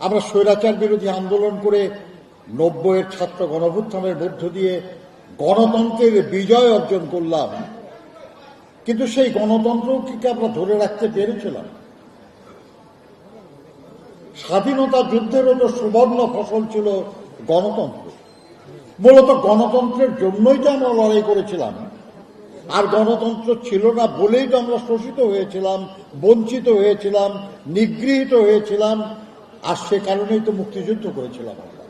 আমরা স্বৈরাচার বিরোধী আন্দোলন করে 90-এর ছাত্র গণঅভ্যুত্থানের মধ্য দিয়ে গণতন্ত্রের বিজয় অর্জন করলাম, কিন্তু সেই গণতন্ত্রও কি আমরা ধরে রাখতে পেরেছিলাম? স্বাধীনতা যুদ্ধেরও তো সুবর্ণ ফসল ছিল গণতন্ত্র। মূলত গণতন্ত্রের জন্যই তো আমরা লড়াই করেছিলাম, আর গণতন্ত্র ছিল না বলেই তো আমরা শোষিত হয়েছিলাম, বঞ্চিত হয়েছিলাম, নিগৃহীত হয়েছিলাম, আর সে কারণেই তো মুক্তিযুদ্ধ করেছিলাম আমরা।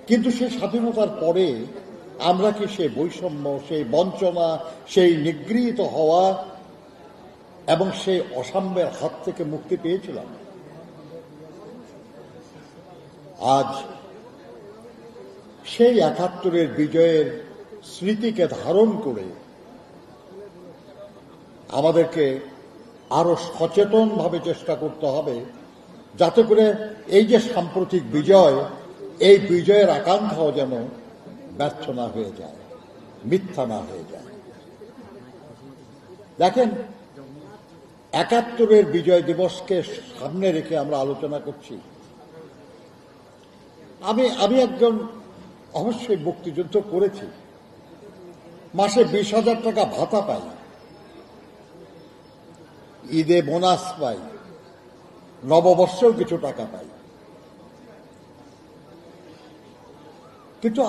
কিন্তু সেই স্বাধীনতার পরে আমরা কি সেই বৈষম্য, সেই বঞ্চনা, সেই নিগৃহীত হওয়া এবং সেই অসাম্যের হাত থেকে মুক্তি পেয়েছিলাম? আজ সেই ৭১-এর বিজয়ের স্মৃতিকে ধারণ করে আমাদেরকে আরো সচেতনভাবে চেষ্টা করতে হবে, যাতে করে এই যে সাম্প্রতিক বিজয়, এই বিজয়ের আকাঙ্ক্ষাও যেন ব্যর্থ না হয়ে যায়, মিথ্যা না হয়ে যায়। দেখেন, ৭১-এর বিজয় দিবসকে সামনে রেখে আমরা আলোচনা করছি। আমি একজন অবশ্যই মুক্তিযুদ্ধ করেছি, মাসে ২০,০০০ টাকা ভাতা পাই, ঈদে বোনাস পাই, নববর্ষেও কিছু টাকা পাই। কিন্তু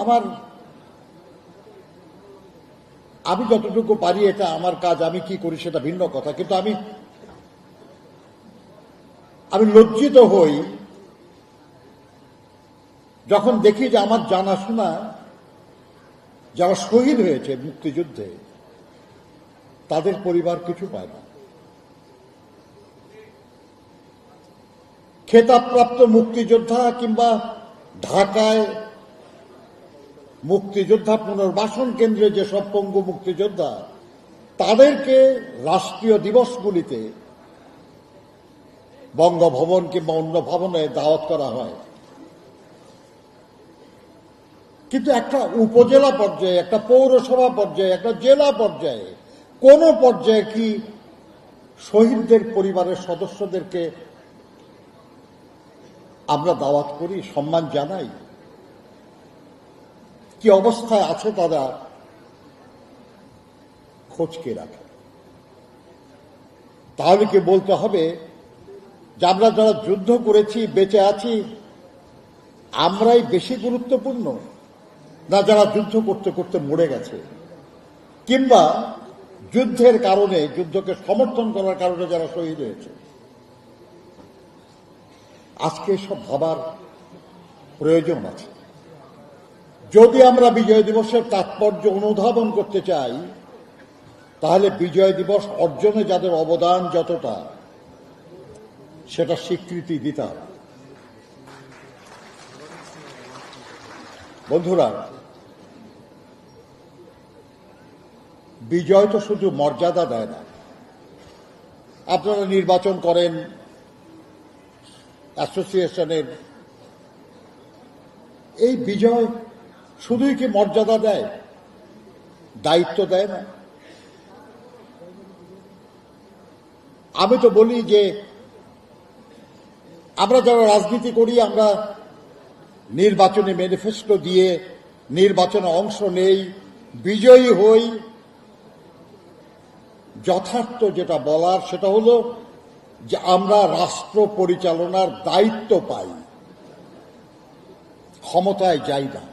আমি যতটুকু পারি, এটা আমার কাজ, আমি কি করি সেটা ভিন্ন কথা। কিন্তু আমি লজ্জিত হই যখন দেখি যে আমার জানাশোনা যারা শহীদ হয়েছে মুক্তিযুদ্ধে, তাদের পরিবার কিছু পায় না। খেতাবপ্রাপ্ত মুক্তিযোদ্ধা কিংবা ঢাকায় মুক্তিযোদ্ধা পুনর্বাসন কেন্দ্রে যেসব পঙ্গু মুক্তিযোদ্ধা, তাদেরকে রাষ্ট্রীয় দিবসগুলিতে বঙ্গভবন কিংবা অন্য ভবনে দাওয়াত করা হয়। কিন্তু একটা উপজেলা পর্যায়ে, একটা পৌরসভা পর্যায়ে, একটা জেলা পর্যায়ে, কোন পর্যায়ে কি শহীদদের পরিবারের সদস্যদেরকে আমরা দাওয়াত করি, সম্মান জানাই? কি অবস্থায় আছে তারা খোঁজ কে রাখে? তাহলে কি বলতে হবে যে আমরা যারা যুদ্ধ করেছি, বেঁচে আছি, আমরাই বেশি গুরুত্বপূর্ণ, না যারা যুদ্ধ করতে করতে মরে গেছে, কিংবা যুদ্ধের কারণে, যুদ্ধকে সমর্থন করার কারণে যারা শহীদ হয়েছে? আজকে সব ভাবার প্রয়োজন আছে। যদি আমরা বিজয় দিবসের তাৎপর্য অনুধাবন করতে চাই, তাহলে বিজয় দিবস অর্জনে যাদের অবদান যতটা, সেটা স্বীকৃতি দিতে হবে। বন্ধুরা, বিজয় তো শুধু মর্যাদা দেয় না। আপনারা নির্বাচন করেন অ্যাসোসিয়েশনের, এই বিজয় শুধুই কি মর্যাদা দেয়, দায়িত্ব দেয় না? আমি তো বলি যে আমরা যারা রাজনীতি করি, আমরা নির্বাচনে ম্যানিফেস্টো দিয়ে নির্বাচনে অংশ নেই, বিজয়ী হই, যথার্থ যেটা বলার সেটা হলো যে আমরা রাষ্ট্র পরিচালনার দায়িত্ব পাই, ক্ষমতায় যাই না।